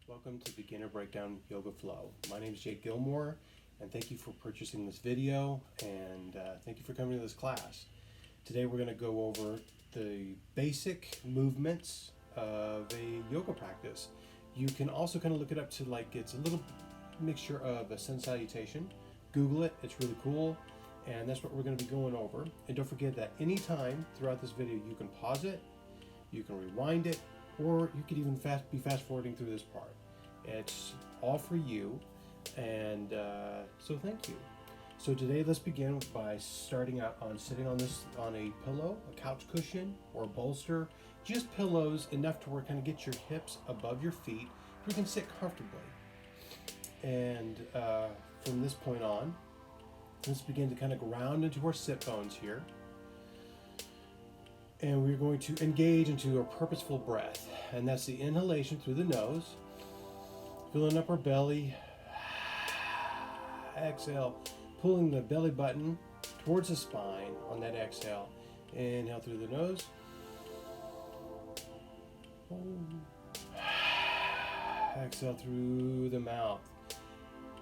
Welcome to Beginner Breakdown Yoga Flow. My name is Gilmore, and thank you for purchasing this video, and thank you for coming to this class. Today we're going to go over the basic movements of a yoga practice. You can also kind of look it up to it's a little mixture of a sun salutation. Google it, it's really cool, and that's what we're going to be going over. And don't forget that anytime throughout this video you can pause it, you can rewind it, or you could even be fast forwarding through this part. It's all for you, and so thank you. So today let's begin by starting out on sitting on a pillow, a couch cushion, or a bolster. Just pillows enough to where kind of get your hips above your feet. You can sit comfortably. And from this point on, let's begin to kind of ground into our sit bones here. And we're going to engage into a purposeful breath. And that's the inhalation through the nose, filling up our belly. Exhale, pulling the belly button towards the spine on that exhale. Inhale through the nose. Exhale through the mouth.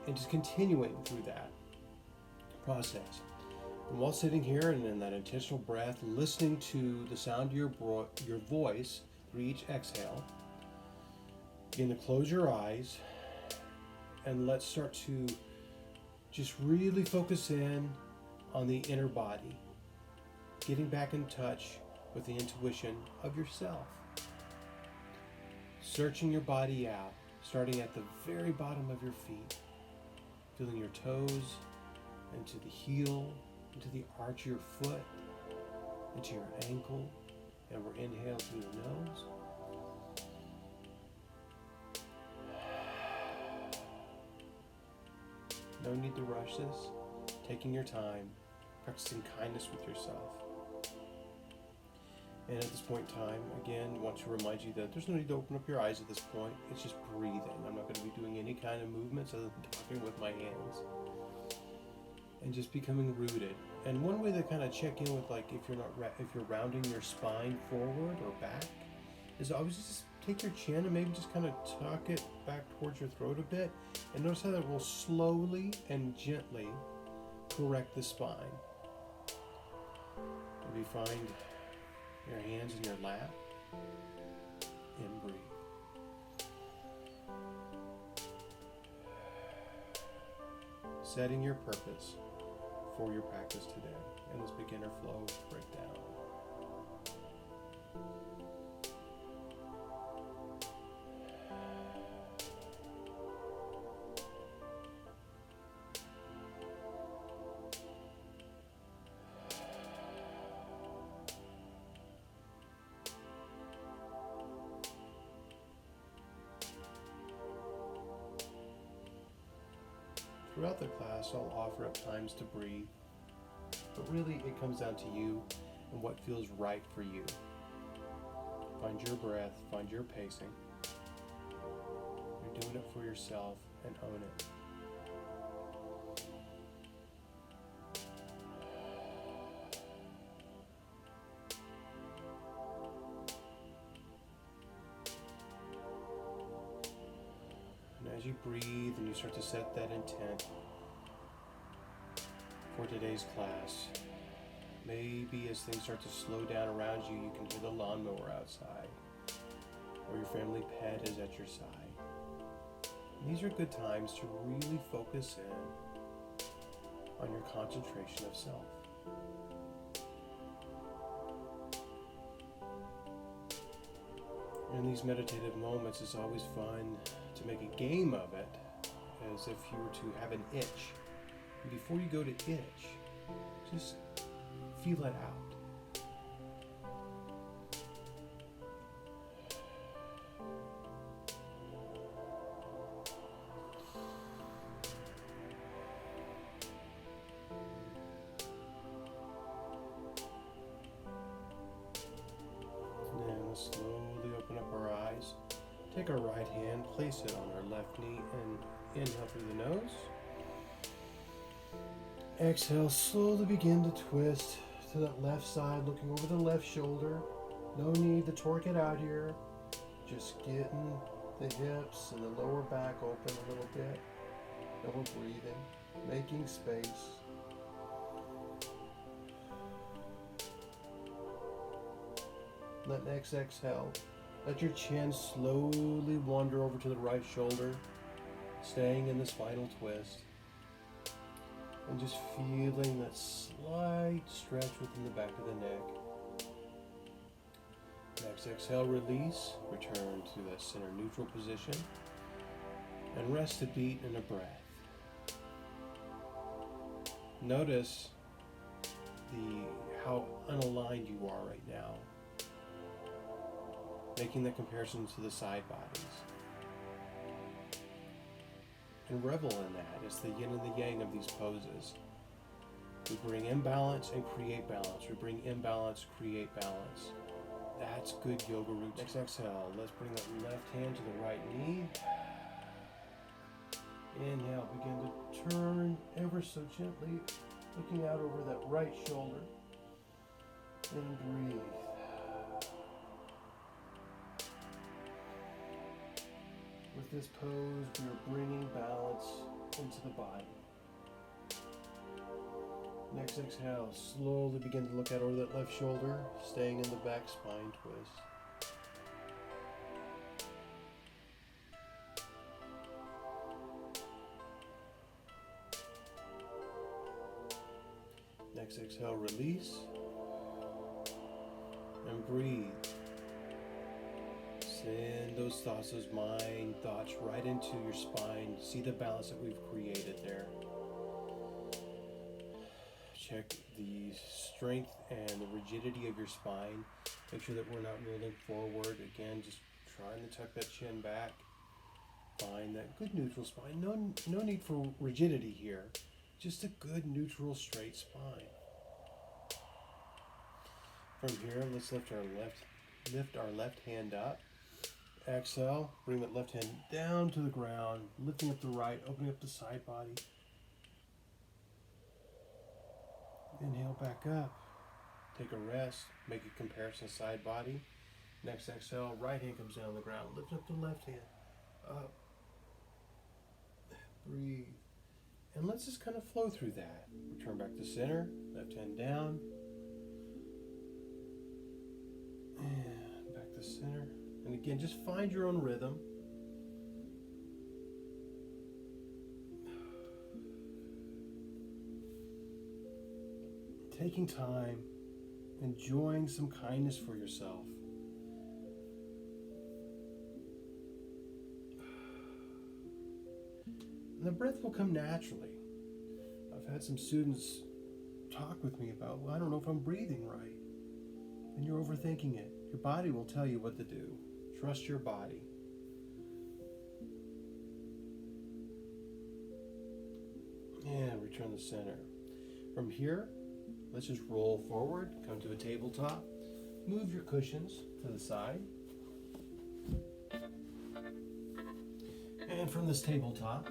And just continuing through that process. And while sitting here and in that intentional breath, listening to the sound of your voice through each exhale, begin to close your eyes, and let's start to just really focus in on the inner body, getting back in touch with the intuition of yourself. Searching your body out, starting at the very bottom of your feet, feeling your toes into the heel, into the arch of your foot, into your ankle, and we're inhale through the nose. No need to rush this. Taking your time, practicing kindness with yourself. And at this point in time, again, I want to remind you that there's no need to open up your eyes at this point. It's just breathing. I'm not going to be doing any kind of movements other than talking with my hands. And just becoming rooted. And one way to kind of check in with if you're rounding your spine forward or back is always just take your chin and maybe just kind of tuck it back towards your throat a bit, and notice how that will slowly and gently correct the spine. Maybe find your hands in your lap and breathe. Setting your purpose for your practice today in this beginner flow breakdown. Throughout the class, I'll offer up times to breathe, but really it comes down to you and what feels right for you. Find your breath, find your pacing. You're doing it for yourself, and own it. And as you breathe and you start to set that intent for today's class, maybe as things start to slow down around you, you can hear the lawnmower outside, or your family pet is at your side. And these are good times to really focus in on your concentration of self. In these meditative moments, it's always fun to make a game of it, as if you were to have an itch. And before you go to itch, just feel it out. And then we'll slowly open up our eyes. Take our right hand, place it on our left knee, and inhale through the nose. Exhale, slowly begin to twist to that left side, looking over the left shoulder. No need to torque it out here. Just getting the hips and the lower back open a little bit. And we're breathing, making space. Let next exhale. Let your chin slowly wander over to the right shoulder, staying in this final twist. And just feeling that slight stretch within the back of the neck. Next exhale, release. Return to that center neutral position. And rest a beat and a breath. Notice how unaligned you are right now. Making that comparison to the side bodies. And revel in that. It's the yin and the yang of these poses. We bring imbalance and create balance. We bring imbalance, create balance. That's good yoga routine. Next exhale, let's bring that left hand to the right knee. Inhale, begin to turn ever so gently, looking out over that right shoulder. And breathe. With this pose, we are bringing balance into the body. Next exhale, slowly begin to look out over that left shoulder, staying in the back spine twist. Next exhale, release. And breathe. Send those thoughts, those mind thoughts right into your spine. See the balance that we've created there. Check the strength and the rigidity of your spine. Make sure that we're not rolling forward. Again, just trying to tuck that chin back. Find that good neutral spine. No need for rigidity here. Just a good neutral straight spine. From here, let's lift our left hand up. Exhale, bring that left hand down to the ground, lifting up the right, opening up the side body. Inhale back up. Take a rest, make a comparison side body. Next exhale, right hand comes down on the ground, lift up the left hand, up. Breathe. And let's just kind of flow through that. Return back to center, left hand down. And back to center. And again, just find your own rhythm. Taking time, enjoying some kindness for yourself. And the breath will come naturally. I've had some students talk with me about, well, I don't know if I'm breathing right. And you're overthinking it. Your body will tell you what to do. Trust your body. And return to center. From here, let's just roll forward, come to a tabletop. Move your cushions to the side. And from this tabletop,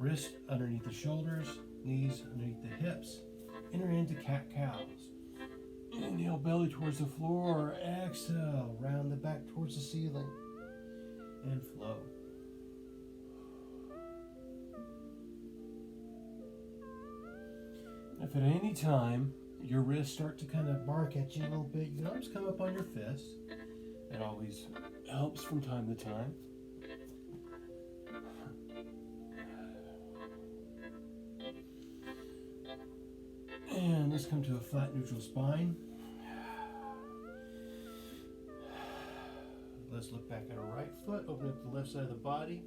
wrists underneath the shoulders, knees underneath the hips. Enter into cat-cows. Inhale, belly towards the floor. Exhale, round the back towards the ceiling. And flow. If at any time your wrists start to kind of bark at you a little bit, you can always come up on your fists. It always helps from time to time. And let's come to a flat neutral spine. Let's look back at our right foot, open up the left side of the body,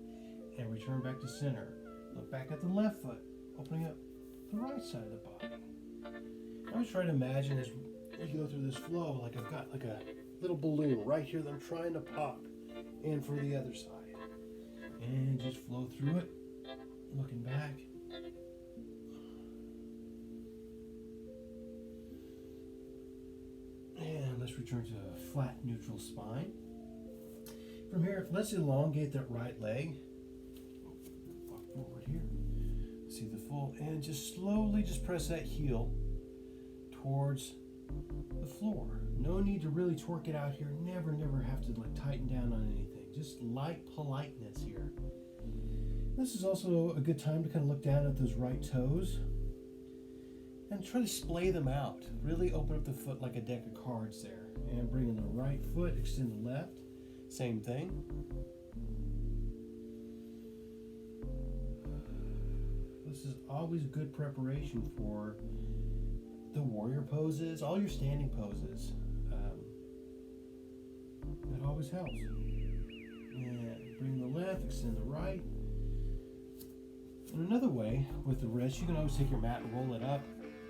and return back to center. Look back at the left foot, opening up the right side of the body. I always try to imagine as you go through this flow, like I've got like a little balloon right here that I'm trying to pop, and for the other side. And just flow through it, looking back. And let's return to a flat neutral spine. From here, let's elongate that right leg. Walk forward here. See the full, and just slowly just press that heel towards the floor. No need to really torque it out here. Never have to like tighten down on anything. Just light politeness here. This is also a good time to kind of look down at those right toes and try to splay them out. Really open up the foot like a deck of cards there. And bring in the right foot, extend the left. Same thing. This is always good preparation for the warrior poses, all your standing poses. That always helps. And bring the left, extend the right. And another way with the wrist, you can always take your mat and roll it up,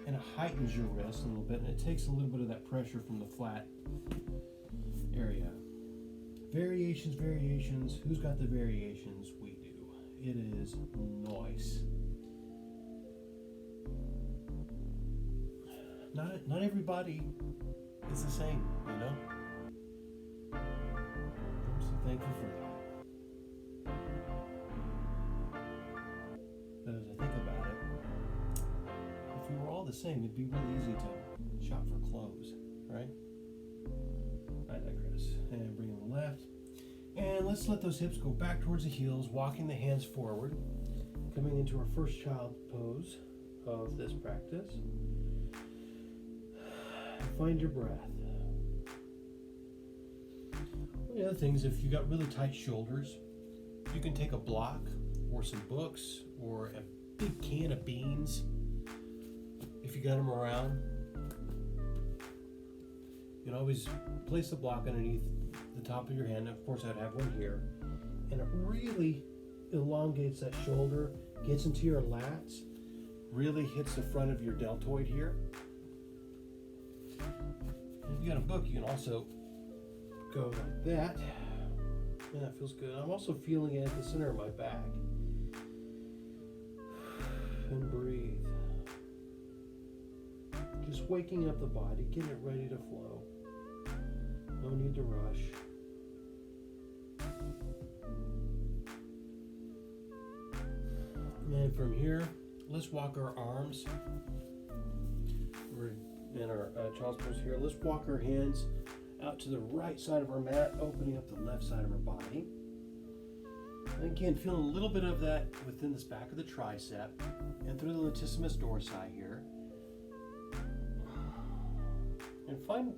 and it heightens your wrist a little bit, and it takes a little bit of that pressure from the flat area. Variations. Who's got the variations? We do. It is nice. Not everybody is the same, you know? I'm so thankful for that. But as I think about it, if we were all the same, it'd be really easy to shop for clothes, right? I digress. And bring in the left. And let's let those hips go back towards the heels, walking the hands forward, coming into our first child pose of this practice. Find your breath. One of the other things, if you got really tight shoulders, you can take a block or some books or a big can of beans, if you got them around. You can always place the block underneath the top of your hand. Of course, I'd have one here. And it really elongates that shoulder, gets into your lats, really hits the front of your deltoid here. If you got a book, you can also go like that. And that feels good. I'm also feeling it at the center of my back. And breathe. Just waking up the body, getting it ready to flow. No need to rush. And from here, let's walk our arms. We're in our child's pose here. Let's walk our hands out to the right side of our mat, opening up the left side of our body. And again, feeling a little bit of that within this back of the tricep and through the latissimus dorsi here. And find,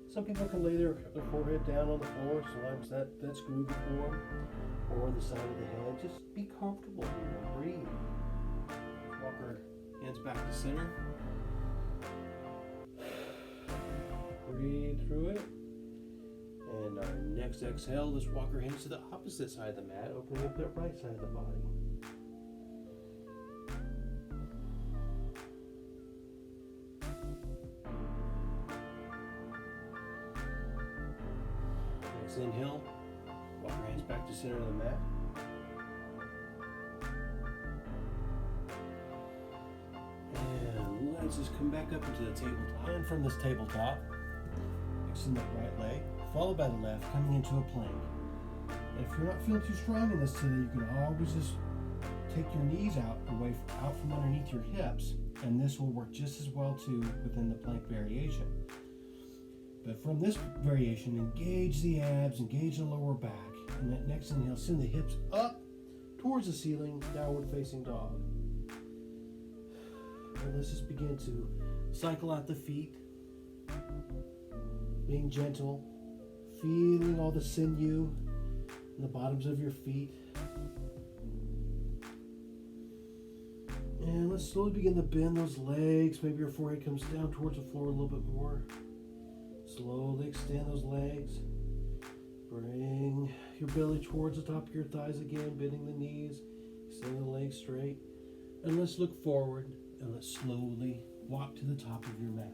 some people can lay their forehead down on the floor. Sometimes that's groovy for them. Or the side of the head. Just be comfortable here and breathe. Walk our hands back to center. Breathe through it. And our next exhale, let's walk our hands to the opposite side of the mat, opening up that right side of the body. Next inhale, walk our hands back to center of the mat. And let's just come back up into the tabletop. And from this tabletop, extend that right leg, followed by the left, coming into a plank. And if you're not feeling too strong in this today, you can always just take your knees out from underneath your hips, and this will work just as well too within the plank variation. But from this variation, engage the abs, engage the lower back, and that next inhale, send the hips up towards the ceiling, downward facing dog. And let's just begin to cycle out the feet, being gentle, feeling all the sinew in the bottoms of your feet. And let's slowly begin to bend those legs. Maybe your forehead comes down towards the floor a little bit more. Slowly extend those legs. Bring your belly towards the top of your thighs again, bending the knees, extend the legs straight. And let's look forward and let's slowly walk to the top of your mat.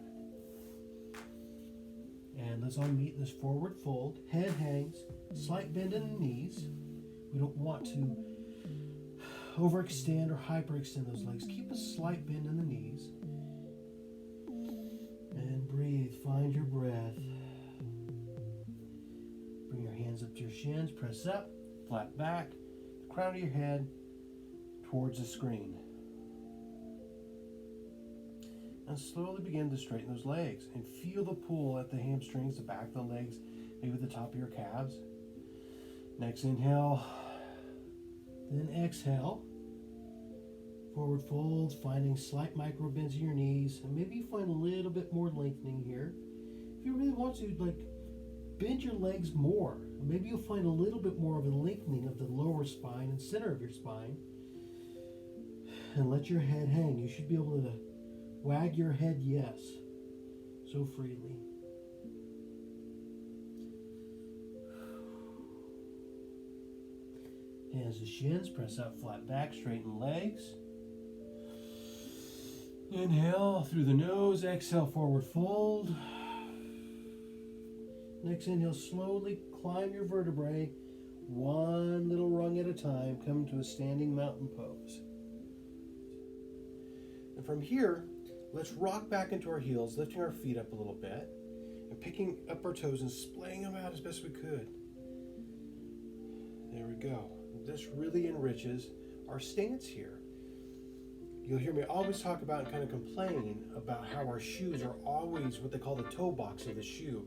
And let's all meet in this forward fold. Head hangs, slight bend in the knees. We don't want to overextend or hyperextend those legs. Keep a slight bend in the knees. And breathe, find your breath. Bring your hands up to your shins, press up, flat back, the crown of your head towards the screen. And slowly begin to straighten those legs and feel the pull at the hamstrings, the back of the legs, maybe the top of your calves. Next inhale, then exhale. Forward fold, finding slight micro bends in your knees, and maybe you find a little bit more lengthening here. If you really want to, bend your legs more. Maybe you'll find a little bit more of a lengthening of the lower spine and center of your spine. And let your head hang. You should be able to wag your head yes, so freely. Hands to shins, press out flat back, straighten legs. Inhale through the nose, exhale forward fold. Next inhale, slowly climb your vertebrae, one little rung at a time, come to a standing mountain pose. And from here, let's rock back into our heels, lifting our feet up a little bit, and picking up our toes and splaying them out as best we could. There we go. This really enriches our stance here. You'll hear me always talk about and kind of complain about how our shoes are always what they call the toe box of the shoe,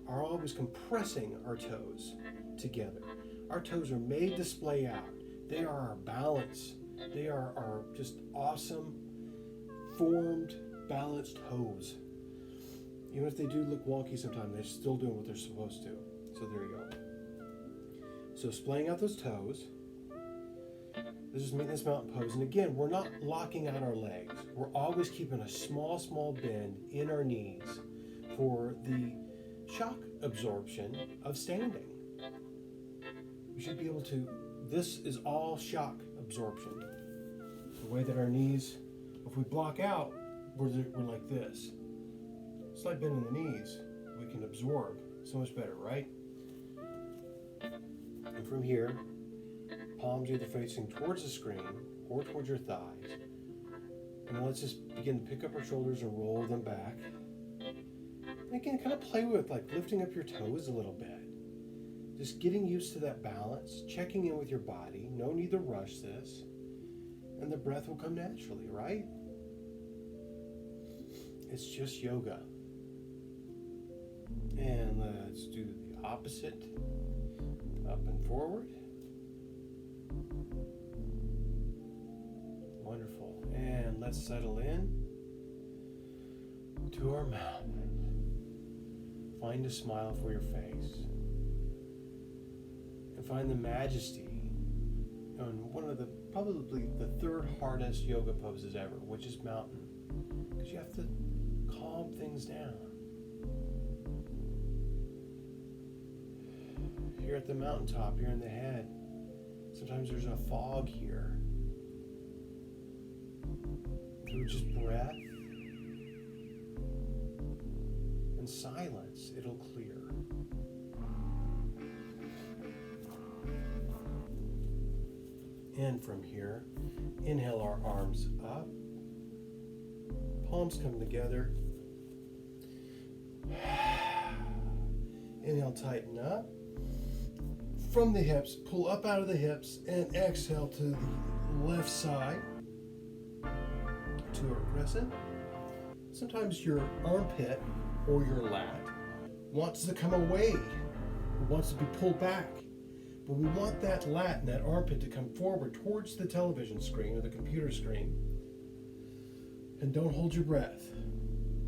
are always compressing our toes together. Our toes are made to splay out. They are our balance. They are our just awesome, formed, balanced toes. Even if they do look wonky sometimes, they're still doing what they're supposed to. So there you go. So splaying out those toes. This is maintenance mountain pose. And again, we're not locking out our legs. We're always keeping a small bend in our knees for the shock absorption of standing. We should be able to, this is all shock absorption. The way that our knees, if we block out, we're like this. Slight bend in the knees, we can absorb so much better, right? And from here, palms either facing towards the screen or towards your thighs. And then let's just begin to pick up our shoulders and roll them back. And again, kind of play with lifting up your toes a little bit. Just getting used to that balance, checking in with your body. No need to rush this. And the breath will come naturally, right? It's just yoga. And let's do the opposite. Up and forward. Wonderful. And let's settle in to our mouth. Find a smile for your face. And find the majesty on one of probably the third hardest yoga poses ever, which is mountain. Because you have to calm things down. Here at the mountaintop, here in the head, sometimes there's a fog here. Through just breath and silence, it'll clear. And from here, inhale our arms up. Palms come together. Inhale, tighten up. From the hips, pull up out of the hips and exhale to the left side to our crescent. Sometimes your armpit or your lat wants to come away, wants to be pulled back. But we want that lat and that armpit to come forward towards the television screen or the computer screen. And don't hold your breath.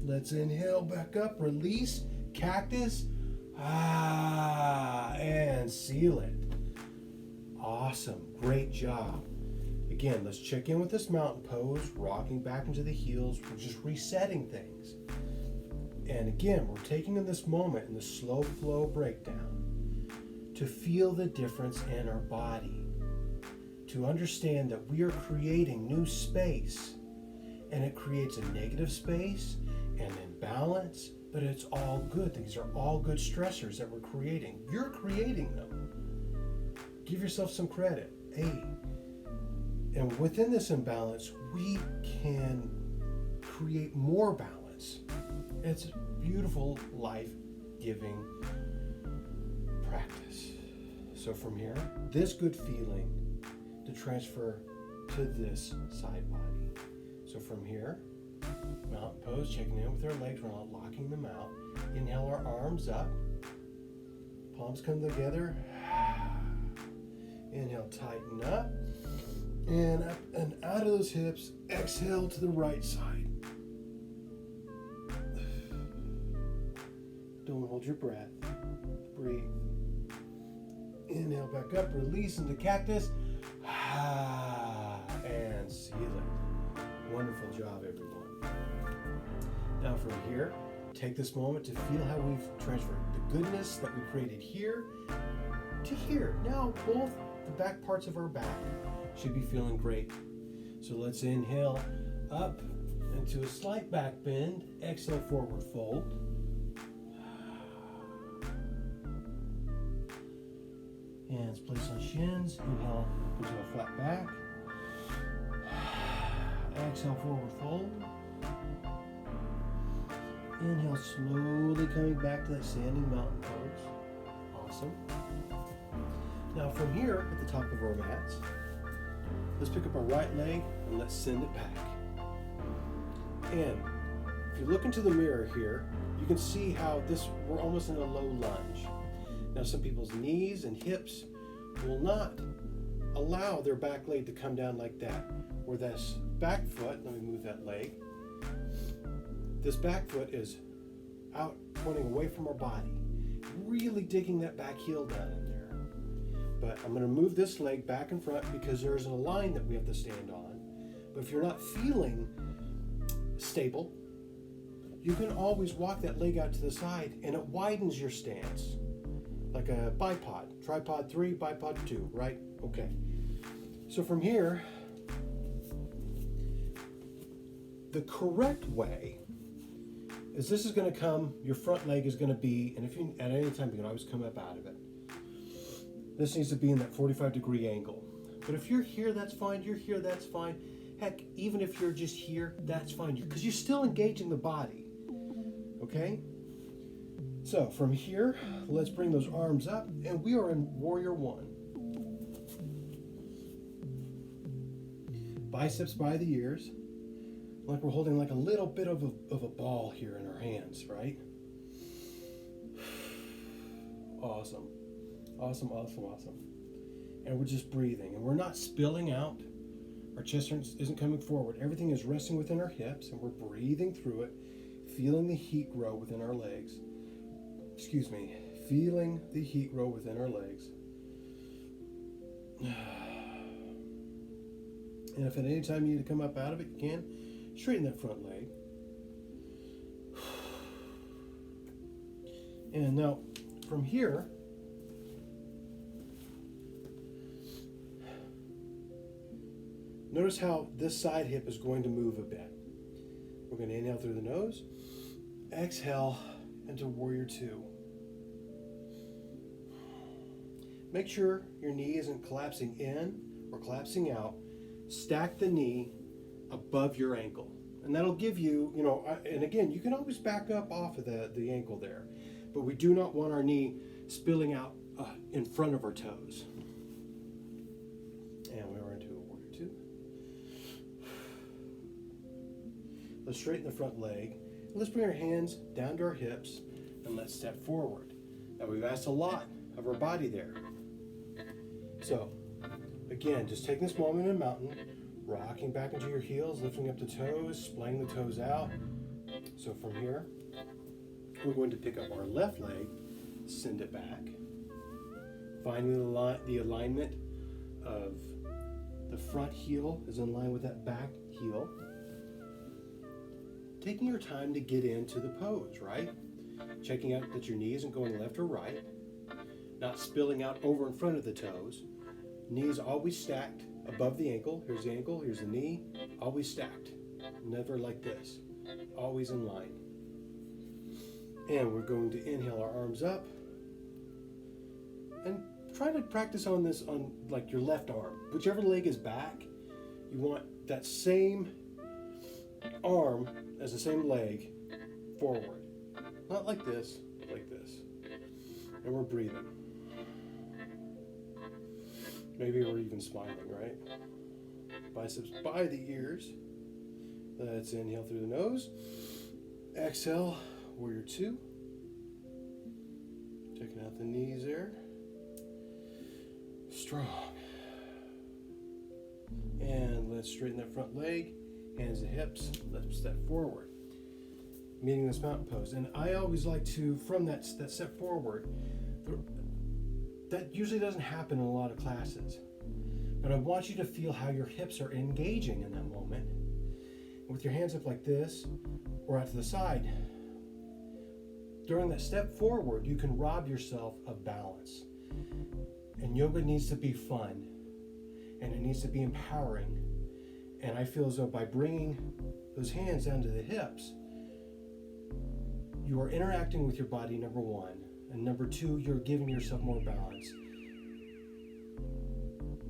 Let's inhale back up, release, cactus. And seal it. Awesome. Great job. Again, let's check in with this mountain pose, rocking back into the heels. We're just resetting things. And again, we're taking in this moment in the slow flow breakdown to feel the difference in our body, to understand that we are creating new space, and it creates a negative space and imbalance. But it's all good. These are all good stressors that we're creating. You're creating them. Give yourself some credit. Hey. And within this imbalance, we can create more balance. It's a beautiful, life-giving practice. So from here, this good feeling to transfer to this side body. So from here, Mountain pose, checking in with our legs. We're not locking them out. Inhale our arms up. Palms come together. Inhale, tighten up. And up and out of those hips. Exhale to the right side. Don't hold your breath. Breathe. Inhale back up. Release into cactus. And seal it. Wonderful job, everyone. Now from here, take this moment to feel how we've transferred the goodness that we created here to here. Now both the back parts of our back should be feeling great. So let's inhale up into a slight back bend. Exhale, forward fold. Hands placed on shins. Inhale into a flat back. Exhale, forward fold. Inhale, slowly coming back to that standing mountain pose. Awesome. Now from here, at the top of our mats, let's pick up our right leg and let's send it back. And if you look into the mirror here, you can see how we're almost in a low lunge. Now some people's knees and hips will not allow their back leg to come down like that. Where this back foot, let me move that leg. This back foot is out, pointing away from our body, really digging that back heel down in there. But I'm going to move this leg back in front because there's a line that we have to stand on. But if you're not feeling stable, you can always walk that leg out to the side and it widens your stance. Like a bipod, tripod 3, bipod 2, right? Okay. So from here, the correct way is this is going to come, your front leg is going to be, and if you, at any time, you can always come up out of it. This needs to be in that 45-degree angle. But if you're here, that's fine. You're here, that's fine. Heck, even if you're just here, that's fine. Because you're still engaging the body. Okay? So from here, let's bring those arms up, and we are in Warrior One. Biceps by the ears. Like we're holding like a little bit of a ball here in our hands, right? Awesome. Awesome, awesome, awesome. And we're just breathing, and we're not spilling out. Our chest isn't coming forward. Everything is resting within our hips, and we're breathing through it, feeling the heat grow within our legs. Excuse me, feeling the heat grow within our legs. And if at any time you need to come up out of it, you can. Straighten that front leg. And now, from here, notice how this side hip is going to move a bit. We're going to inhale through the nose, exhale into Warrior Two. Make sure your knee isn't collapsing in or collapsing out. Stack the knee above your ankle. And that'll give you, and again, you can always back up off of the ankle there. But we do not want our knee spilling out in front of our toes. And we're into a Warrior Two. Let's straighten the front leg. Let's bring our hands down to our hips and let's step forward. Now we've asked a lot of our body there. So, again, just taking this moment in mountain, rocking back into your heels, lifting up the toes, splaying the toes out. So from here, we're going to pick up our left leg, send it back, finding the alignment of the front heel is in line with that back heel. Taking your time to get into the pose, right? Checking out that your knee isn't going left or right, not spilling out over in front of the toes. Knees always stacked above the ankle. Here's the ankle, here's the knee, always stacked. Never like this, always in line. And we're going to inhale our arms up and try to practice on this on like your left arm. Whichever leg is back, you want that same arm as the same leg forward. Not like this, like this. And we're breathing. Maybe we're even smiling, right? Biceps by the ears. Let's inhale through the nose. Exhale, warrior two. Checking out the knees there. Strong. And let's straighten that front leg. Hands to hips. Let's step forward. Meeting this mountain pose. And I always like to, from that step forward, that usually doesn't happen in a lot of classes. But I want you to feel how your hips are engaging in that moment. With your hands up like this, or out to the side. During that step forward, you can rob yourself of balance. And yoga needs to be fun. And it needs to be empowering. And I feel as though by bringing those hands down to the hips, you are interacting with your body, number one. And number two, you're giving yourself more balance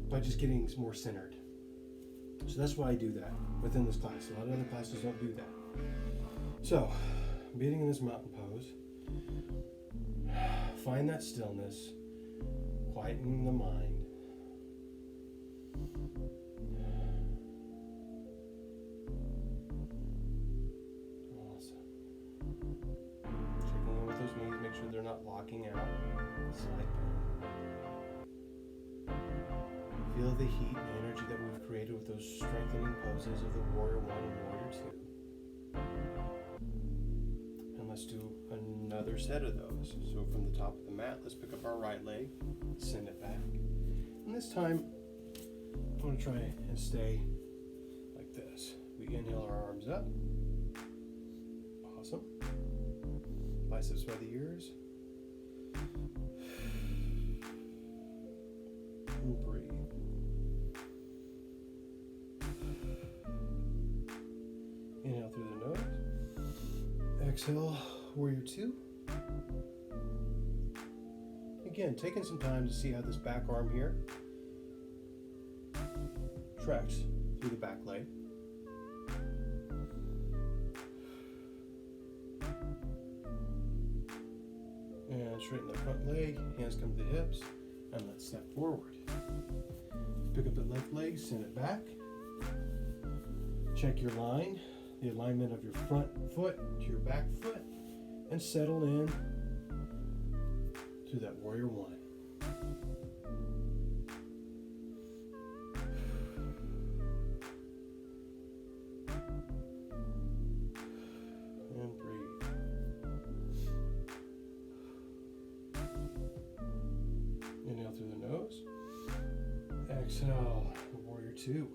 by just getting more centered. So that's why I do that within this class. A lot of other classes don't do that. So, being in this mountain pose, find that stillness, quietening the mind. Awesome. Checking in with those knees, make sure they're not locking out. Slide back. Feel the heat and energy that we've created with those strengthening poses of the warrior one and warrior two. And let's do another set of those. So from the top of the mat, let's pick up our right leg, send it back. And this time, I want to try and stay like this. We inhale our arms up. Awesome. Biceps by the ears. And breathe. Inhale through the nose. Exhale, warrior two. Again, taking some time to see how this back arm here tracks through the back leg. And straighten the front leg, hands come to the hips, and let's step forward. Pick up the left leg, send it back. Check your line, the alignment of your front foot to your back foot, and settle in to that warrior one. And breathe. Inhale through the nose. Exhale, warrior two.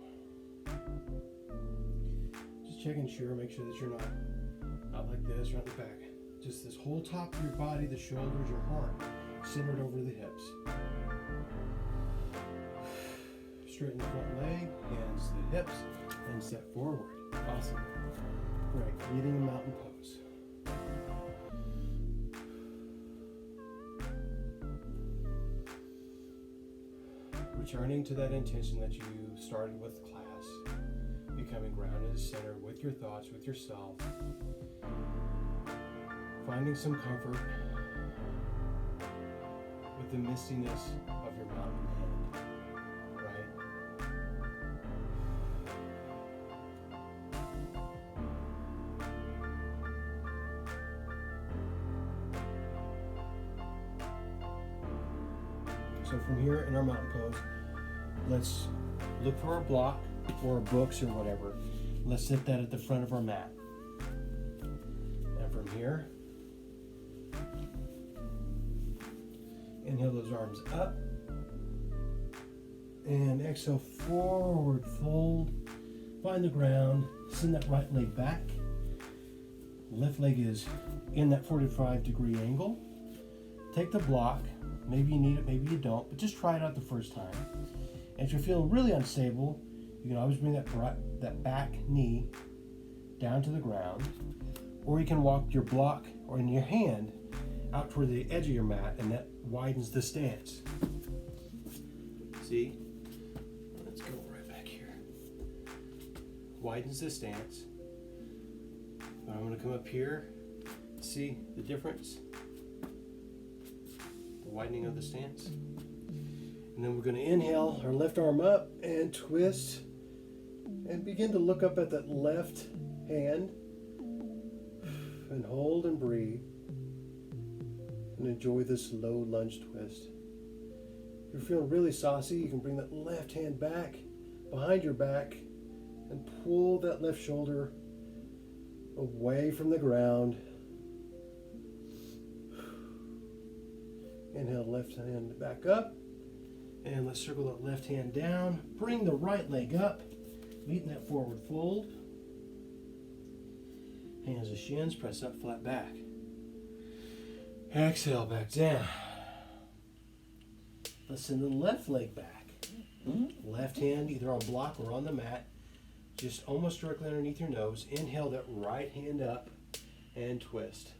Just checking sure, make sure that you're not like this, or at the back. Just this whole top of your body, the shoulders, your heart, centered over the hips. Straighten the front leg, hands to the hips, and step forward. Awesome. Great. Meeting a mountain pose. Returning to that intention that you started with class. Becoming grounded and centered with your thoughts, with yourself. Finding some comfort with the mistiness of your mountain head, right? So from here in our mountain pose, let's look for our block or our books or whatever. Let's set that at the front of our mat. And from here, inhale those arms up. And exhale, forward fold. Find the ground. Send that right leg back. Left leg is in that 45-degree angle. Take the block. Maybe you need it, maybe you don't, but just try it out the first time. And if you're feeling really unstable, you can always bring that back knee down to the ground, or you can walk your block or in your hand out toward the edge of your mat, and that widens the stance. See? Let's go right back here. Widens the stance. I'm going to come up here. See the difference? The widening of the stance. And then we're going to inhale our left arm up and twist and begin to look up at that left hand and hold and breathe and enjoy this low lunge twist. If you're feeling really saucy, you can bring that left hand back behind your back and pull that left shoulder away from the ground. Inhale, left hand back up. And let's circle that left hand down. Bring the right leg up, meeting that forward fold. Hands to shins, press up, flat back. Exhale, back down. Let's send the left leg back. Left hand either on block or on the mat, just almost directly underneath your nose. Inhale that right hand up and twist.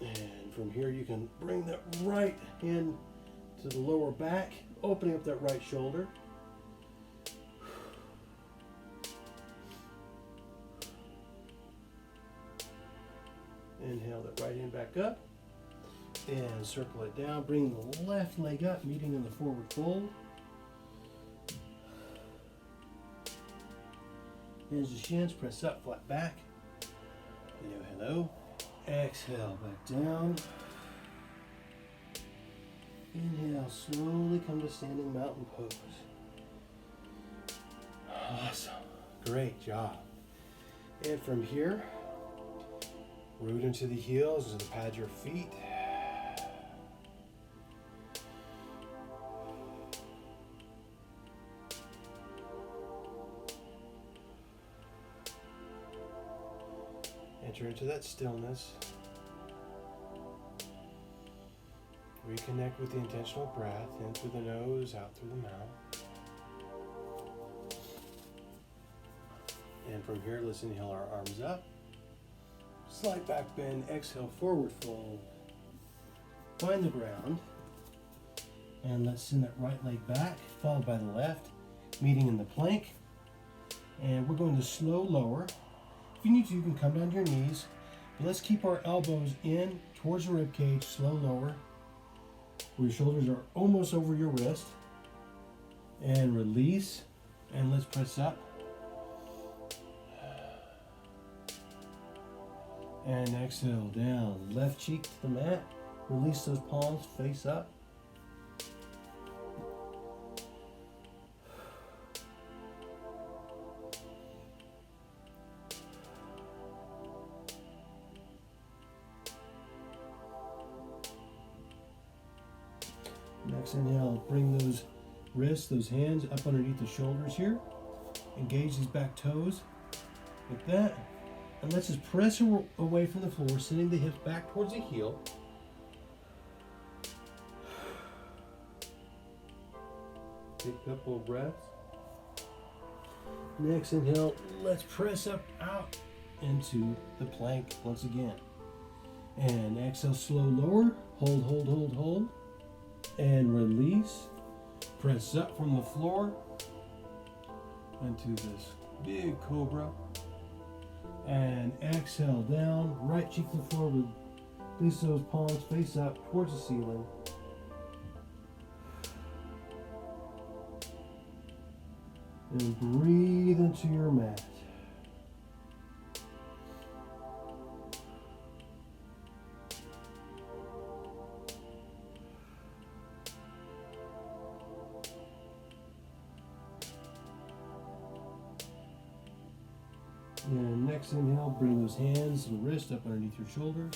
And from here you can bring that right hand to the lower back, opening up that right shoulder. Inhale that right hand back up and circle it down. Bring the left leg up, meeting in the forward fold. Hands to shins, press up, flat back. Hello, hello. Exhale, back down. Inhale, slowly come to standing mountain pose. Awesome. Great job. And from here, root into the heels and pad your feet. Enter into that stillness. Reconnect with the intentional breath, in through the nose, out through the mouth. And from here, let's inhale our arms up. Slight back bend, exhale, forward fold. Find the ground. And let's send that right leg back, followed by the left, meeting in the plank. And we're going to slow lower. If you need to, you can come down to your knees. But let's keep our elbows in towards the rib cage, slow lower, where your shoulders are almost over your wrist. And release. And let's press up. And exhale down. Left cheek to the mat. Release those palms, face up. Next inhale, bring those wrists, those hands up underneath the shoulders here. Engage these back toes like that. And let's just press away from the floor, sending the hips back towards the heel. Take a couple of breaths. Next inhale, let's press up out into the plank once again. And exhale, slow lower. Hold, hold, hold, hold. And release. Press up from the floor into this big cobra. And exhale down, right cheek to the floor, release those palms, face up towards the ceiling. And breathe into your mat. And next inhale, bring those hands and wrists up underneath your shoulders.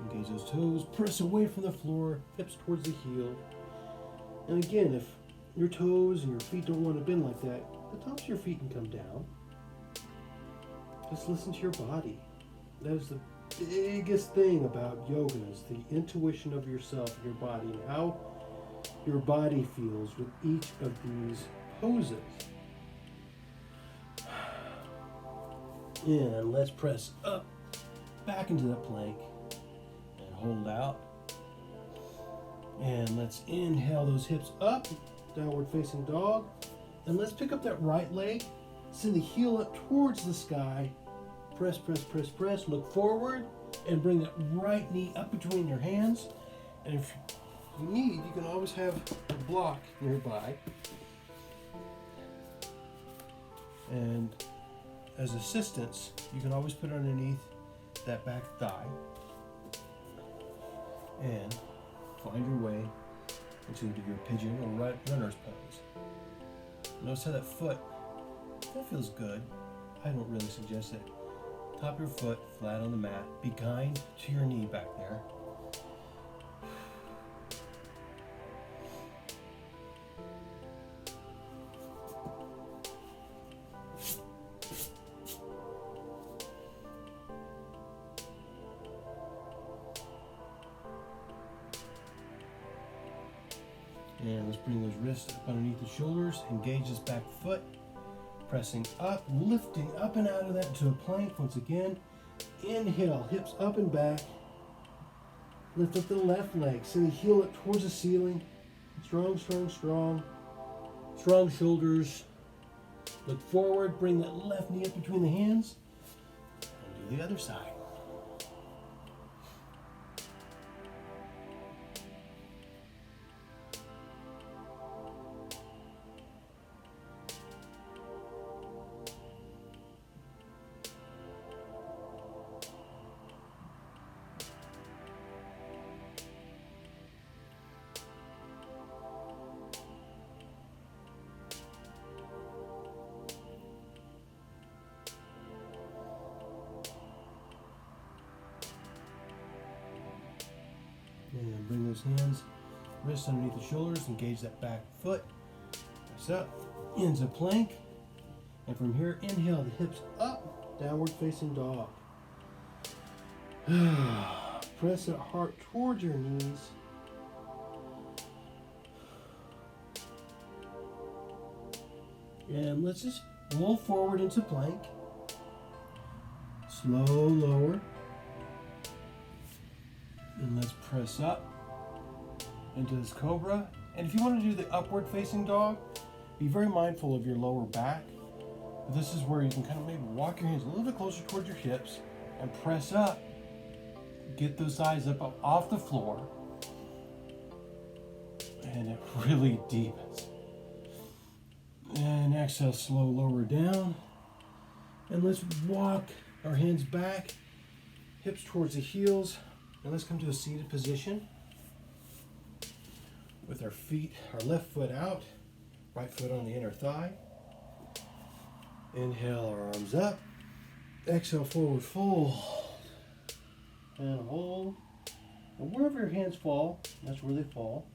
Engage those toes. Press away from the floor, hips towards the heel. And again, if your toes and your feet don't want to bend like that, the tops of your feet can come down. Just listen to your body. That is the biggest thing about yoga, is the intuition of yourself and your body, and how your body feels with each of these poses. And let's press up, back into that plank, and hold out. And let's inhale those hips up, downward facing dog. And let's pick up that right leg, send the heel up towards the sky. Press, press, press, press, look forward, and bring that right knee up between your hands. And if you need, you can always have a block nearby. And as assistance, you can always put it underneath that back thigh and find your way into your pigeon or runner's pose. Notice how that foot, that feels good. I don't really suggest it. Top your foot flat on the mat. Be kind to your knee back there. And let's bring those wrists up underneath the shoulders. Engage this back foot. Pressing up, lifting up and out of that into a plank. Once again, inhale, hips up and back. Lift up the left leg. Send the heel up towards the ceiling. Strong, strong, strong. Strong shoulders. Look forward. Bring that left knee up between the hands. And do the other side. And bring those hands, wrists underneath the shoulders, engage that back foot. Press up, into plank. And from here, inhale the hips up, downward facing dog. Press that heart towards your knees. And let's just roll forward into plank. Slow lower. And let's press up into this cobra. And if you want to do the upward facing dog, be very mindful of your lower back. This is where you can kind of maybe walk your hands a little bit closer towards your hips and press up. Get those thighs up off the floor. And it really deepens. And exhale, slow lower down. And let's walk our hands back, hips towards the heels. And let's come to a seated position with our feet, our left foot out, right foot on the inner thigh. Inhale our arms up. Exhale, forward fold. And hold. And wherever your hands fall, that's where they fall.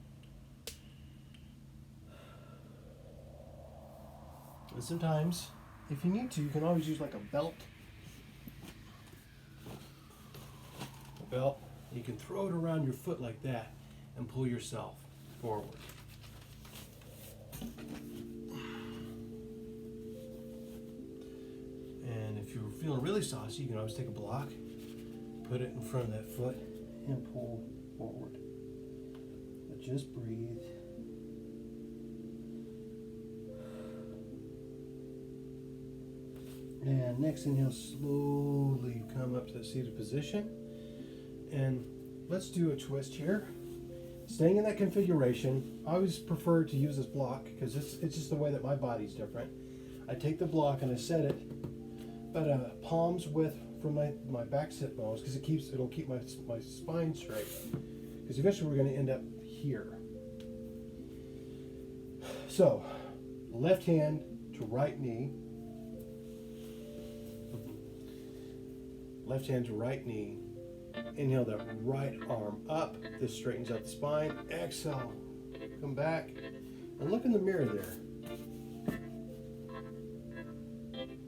And sometimes, if you need to, you can always use like a belt. A belt. You can throw it around your foot like that and pull yourself forward. And if you're feeling really saucy, you can always take a block, put it in front of that foot, and pull forward. But just breathe. And next inhale, slowly come up to the seated position. And let's do a twist here. Staying in that configuration, I always prefer to use this block because it's just the way that my body's different. I take the block and I set it about a palm's width from my back sit bones because it'll keep my spine straight. Because eventually we're going to end up here. So, left hand to right knee. Left hand to right knee. Inhale that right arm up. This straightens out the spine. Exhale. Come back. And look in the mirror there.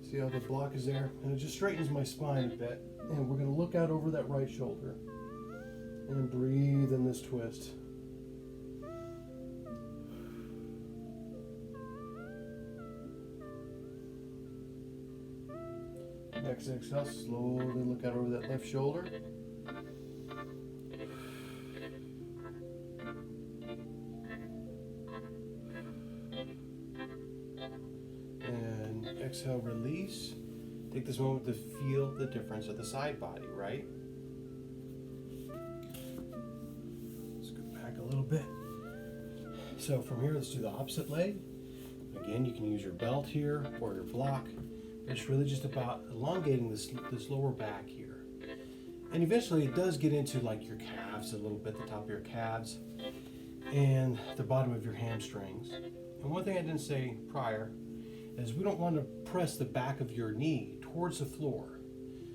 See how the block is there? And it just straightens my spine a bit. And we're going to look out over that right shoulder. And then breathe in this twist. Next exhale, slowly look out over that left shoulder. And exhale, release. Take this moment to feel the difference of the side body, right? Let's go back a little bit. So from here, let's do the opposite leg. Again, you can use your belt here or your block. It's really just about elongating this lower back here. And eventually it does get into like your calves a little bit, the top of your calves and the bottom of your hamstrings. And one thing I didn't say prior is we don't want to press the back of your knee towards the floor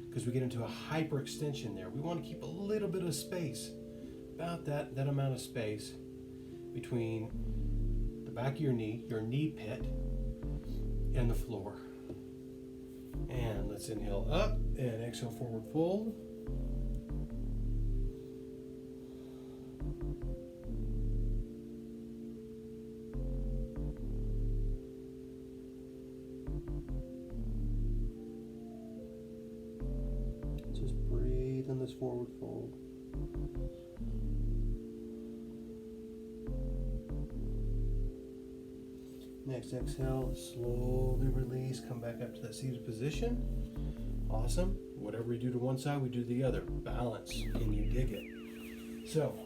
because we get into a hyperextension there. We want to keep a little bit of space, about that amount of space between the back of your knee pit, and the floor. And let's inhale up and exhale forward fold. Just breathe in this forward fold. Next exhale, slowly release, come back up to that seated position. Awesome. Whatever we do to one side, we do to the other. Balance. Can you dig it? So,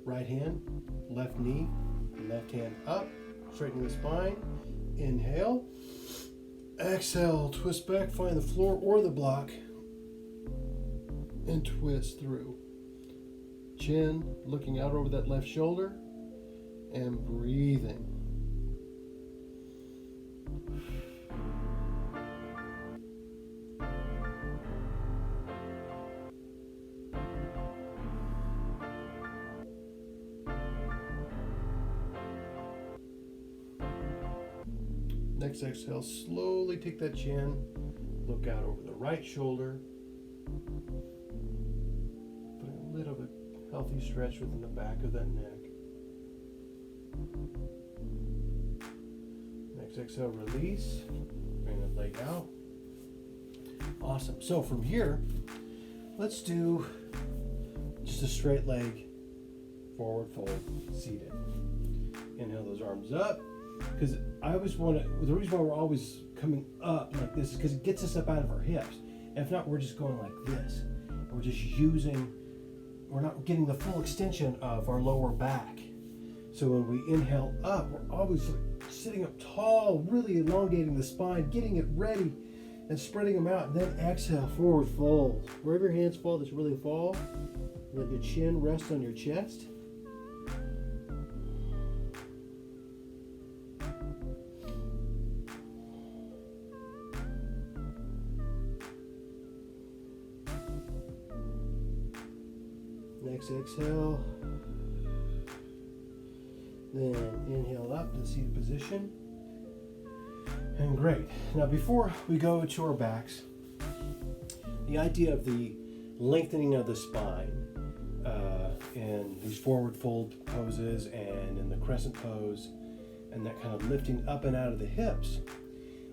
right hand, left knee, left hand up, straightening the spine. Inhale. Exhale, twist back, find the floor or the block, and twist through. Chin looking out over that left shoulder, and breathing. Next exhale, slowly take that chin, look out over the right shoulder, put a little bit healthy stretch within the back of that neck. Next exhale, release, bring that leg out. Awesome. So from here, let's do just a straight leg forward fold, seated. Inhale those arms up. Because I always want to, the reason why we're always coming up like this is because it gets us up out of our hips. And if not, we're just going like this. We're just we're not getting the full extension of our lower back. So when we inhale up, we're always sitting up tall, really elongating the spine, getting it ready and spreading them out. And then exhale, forward fold. Wherever your hands fall, just really fall. Let your chin rest on your chest. Next exhale, then inhale up to the seated position, and great. Now before we go to our backs, the idea of the lengthening of the spine in these forward fold poses and in the crescent pose and that kind of lifting up and out of the hips,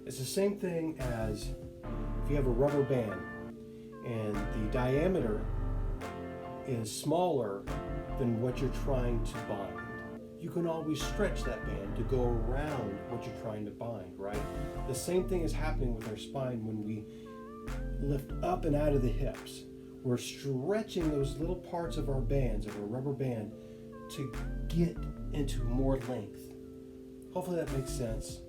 it's the same thing as if you have a rubber band and the diameter is smaller than what you're trying to bind. You can always stretch that band to go around what you're trying to bind, right? The same thing is happening with our spine when we lift up and out of the hips. We're stretching those little parts of our bands, of our rubber band, to get into more length. Hopefully that makes sense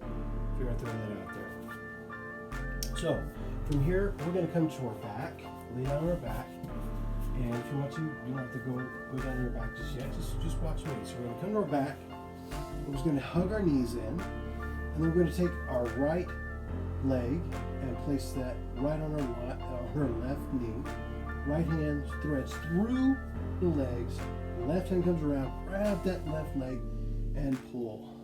if you're throwing that out there. So from here, we're going to come to our back, lay down on our back. And if you want to, you don't have to go down to your back just yet. Just watch me. So we're going to come to our back. We're just going to hug our knees in. And then we're going to take our right leg and place that right on our left knee. Right hand threads through the legs. Left hand comes around, grab that left leg, and pull.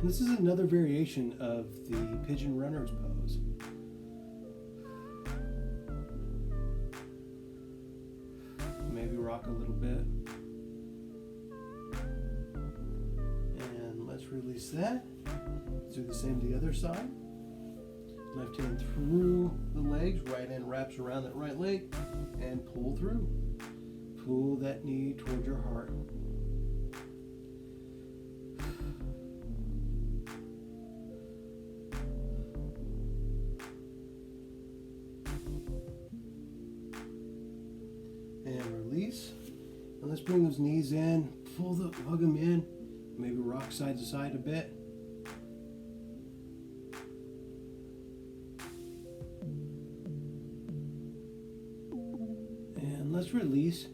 And this is another variation of the pigeon runner's pose. Maybe rock a little bit. And let's release that. Let's do the same to the other side. Left hand through the legs, right hand wraps around that right leg, and pull through. Pull that knee toward your heart. And release. And let's bring those knees in, plug them in. Maybe rock side to side a bit. And let's release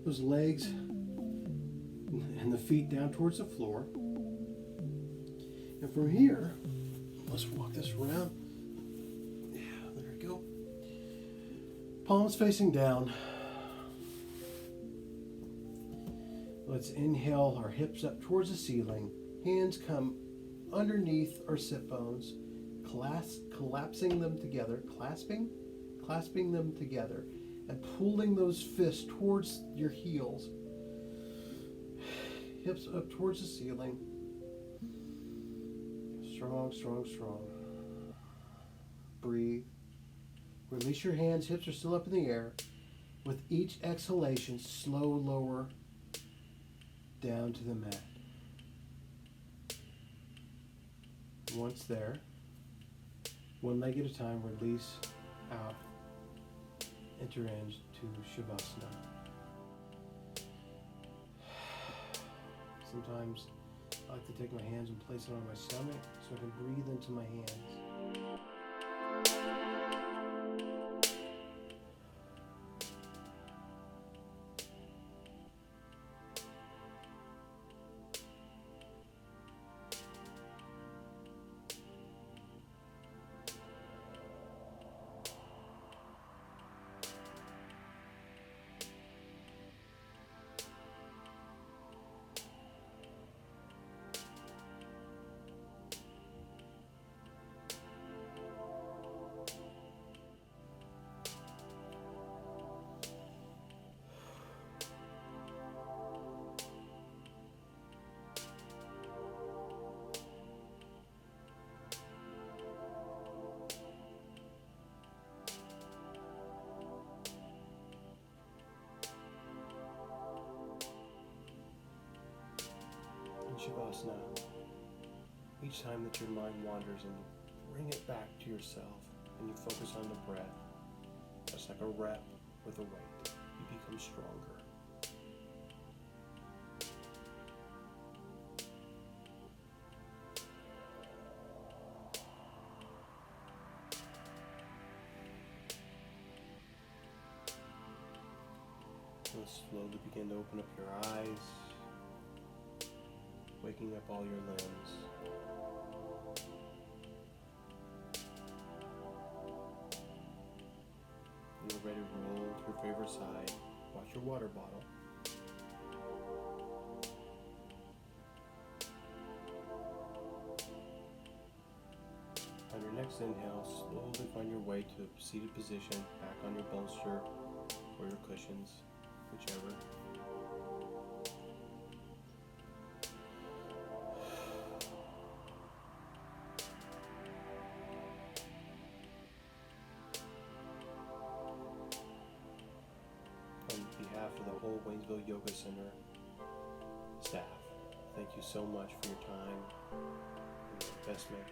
those legs and the feet down towards the floor. And from here, let's walk this around. Yeah, there we go. Palms facing down. Let's inhale our hips up towards the ceiling. Hands come underneath our sit bones, collapsing them together, clasping them together, and pulling those fists towards your heels. Hips up towards the ceiling. Strong, strong, strong. Breathe. Release your hands. Hips are still up in the air. With each exhalation, slow lower down to the mat. Once there, one leg at a time, release out. Enter into Shavasana. Sometimes I like to take my hands and place it on my stomach so I can breathe into my hands. Shavasana. Each time that your mind wanders and you bring it back to yourself and you focus on the breath, just like a rep with a weight, you become stronger. And slowly begin to open up your eyes, waking up all your limbs. When you're ready to roll to your favorite side, watch your water bottle. On your next inhale, slowly find your way to a seated position, back on your bolster or your cushions, whichever. On behalf of the whole Waynesville Yoga Center staff, thank you so much for your time and your investment.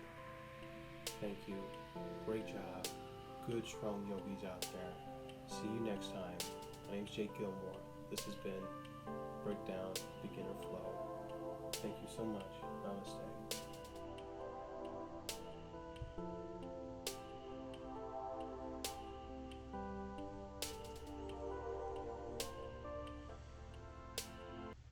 Thank you. Great job. Good, strong yogis out there. See you next time. My name's Jake Gilmore. This has been Breakdown Beginner Flow. Thank you so much. Namaste.